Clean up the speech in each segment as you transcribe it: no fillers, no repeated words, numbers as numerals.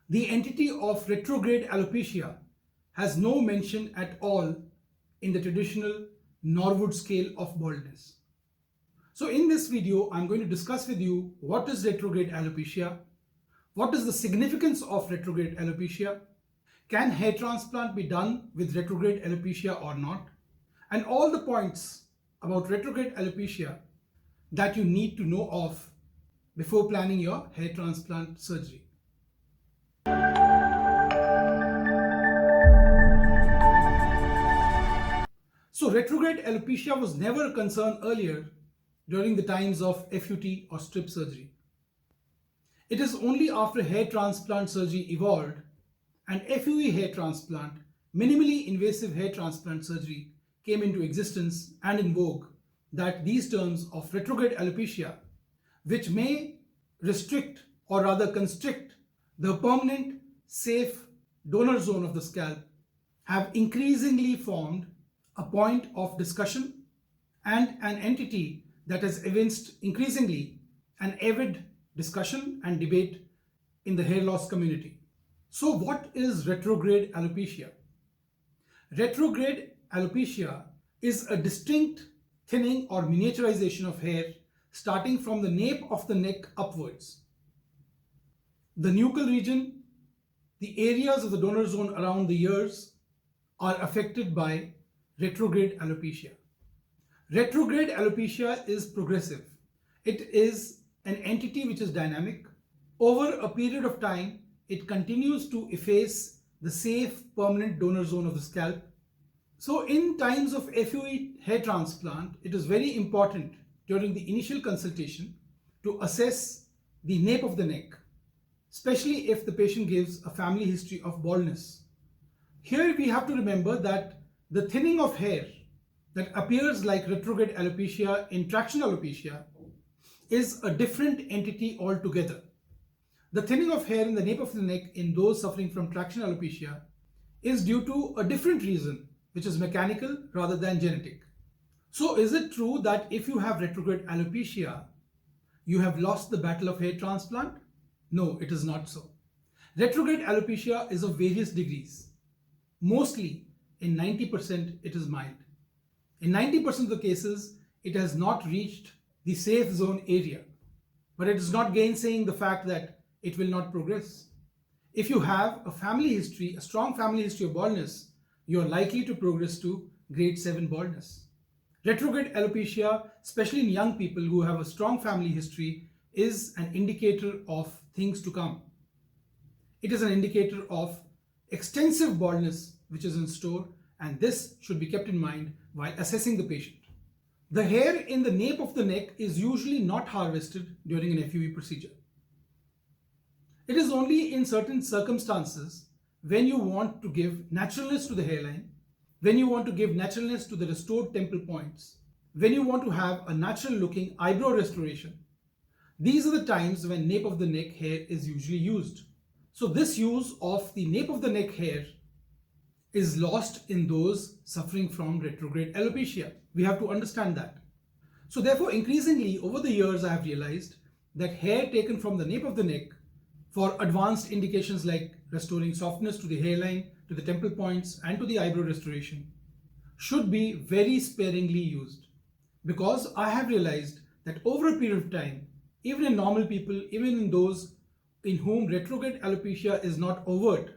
The entity of retrograde alopecia has no mention at all in the traditional Norwood scale of baldness. So in this video, I'm going to discuss with you what is retrograde alopecia, what is the significance of retrograde alopecia, can hair transplant be done with retrograde alopecia or not, and all the points about retrograde alopecia that you need to know of before planning your hair transplant surgery. So retrograde alopecia was never a concern earlier during the times of FUT or strip surgery. It is only after hair transplant surgery evolved and FUE hair transplant, minimally invasive hair transplant surgery, came into existence and in vogue that these terms of retrograde alopecia, which may restrict or rather constrict the permanent safe donor zone of the scalp, have increasingly formed a point of discussion and an entity that has evinced increasingly an avid discussion and debate in the hair loss community. So what is retrograde alopecia? Retrograde alopecia is a distinct thinning or miniaturization of hair starting from the nape of the neck upwards. The nuchal region, the areas of the donor zone around the ears are affected by retrograde alopecia. Retrograde alopecia is progressive. It is an entity which is dynamic. Over a period of time, it continues to efface the safe permanent donor zone of the scalp. So in times of FUE hair transplant, it is very important during the initial consultation to assess the nape of the neck, especially if the patient gives a family history of baldness. Here we have to remember that the thinning of hair that appears like retrograde alopecia in traction alopecia is a different entity altogether. The thinning of hair in the nape of the neck in those suffering from traction alopecia is due to a different reason, which is mechanical rather than genetic. So is it true that if you have retrograde alopecia, you have lost the battle of hair transplant? No, it is not so. Retrograde alopecia is of various degrees. Mostly, in 90%, it is mild. In 90% of the cases, it has not reached the safe zone area, but it is not gainsaying the fact that it will not progress. If you have a family history, a strong family history of baldness, you are likely to progress to grade 7 baldness. Retrograde alopecia, especially in young people who have a strong family history, is an indicator of things to come. It is an indicator of extensive baldness which is in store, and this should be kept in mind while assessing the patient. The hair in the nape of the neck is usually not harvested during an FUE procedure. It is only in certain circumstances when you want to give naturalness to the hairline, when you want to give naturalness to the restored temple points, when you want to have a natural looking eyebrow restoration. These are the times when nape of the neck hair is usually used. So this use of the nape of the neck hair is lost in those suffering from retrograde alopecia. We have to understand that. So therefore, increasingly over the years, I have realized that hair taken from the nape of the neck for advanced indications like restoring softness to the hairline, to the temple points, and to the eyebrow restoration should be very sparingly used, because I have realized that over a period of time, even in normal people, even in those in whom retrograde alopecia is not overt,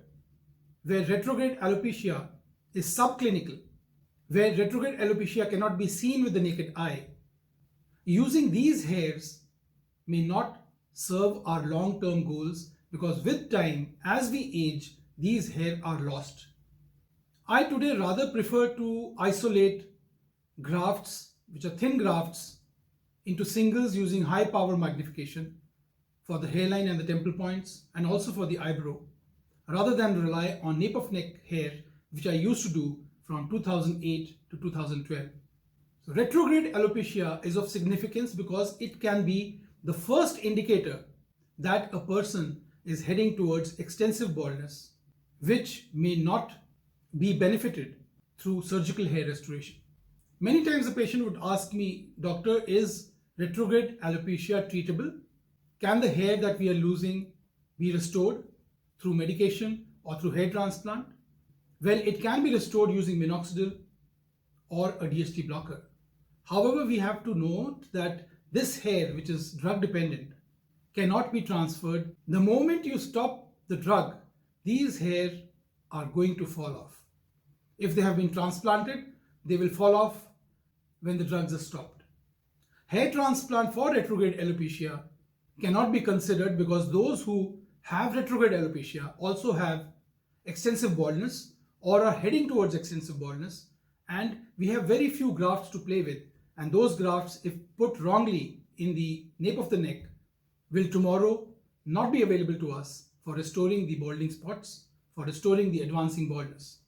where retrograde alopecia is subclinical, where retrograde alopecia cannot be seen with the naked eye, using these hairs may not serve our long-term goals, because with time, as we age, these hair are lost. I today rather prefer to isolate grafts, which are thin grafts, into singles using high power magnification for the hairline and the temple points, and also for the eyebrow, rather than rely on nape of neck hair, which I used to do from 2008 to 2012. So retrograde alopecia is of significance because it can be the first indicator that a person is heading towards extensive baldness, which may not be benefited through surgical hair restoration. Many times the patient would ask me, Doctor, is retrograde alopecia treatable? Can the hair that we are losing be restored? through medication or through hair transplant? Well, it can be restored using minoxidil or a DHT blocker. However, we have to note that this hair, which is drug dependent, cannot be transferred. The moment you stop the drug, these hair are going to fall off. If they have been transplanted, they will fall off when the drugs are stopped. Hair transplant for retrograde alopecia cannot be considered because those who have retrograde alopecia also have extensive baldness or are heading towards extensive baldness, and we have very few grafts to play with, and those grafts, if put wrongly in the nape of the neck, will tomorrow not be available to us for restoring the balding spots, for restoring the advancing baldness.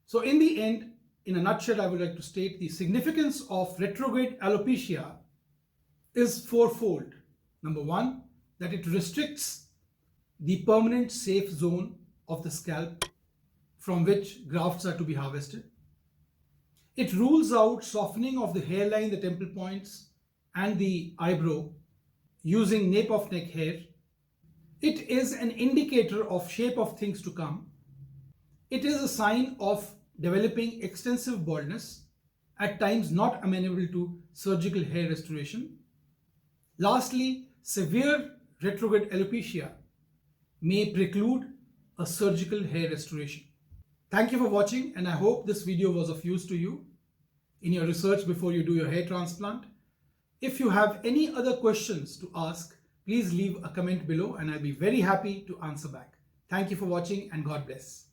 So in the end, in a nutshell, I would like to state the significance of retrograde alopecia is fourfold. Number one, that it restricts the permanent safe zone of the scalp from which grafts are to be harvested. It rules out softening of the hairline, the temple points, and the eyebrow using nape of neck hair. It is an indicator of shape of things to come. It is a sign of developing extensive baldness, at times not amenable to surgical hair restoration. Lastly, severe retrograde alopecia may preclude a surgical hair restoration. Thank you for watching, and I hope this video was of use to you in your research before you do your hair transplant. If you have any other questions to ask, please leave a comment below and I'll be very happy to answer back. Thank you for watching and God bless.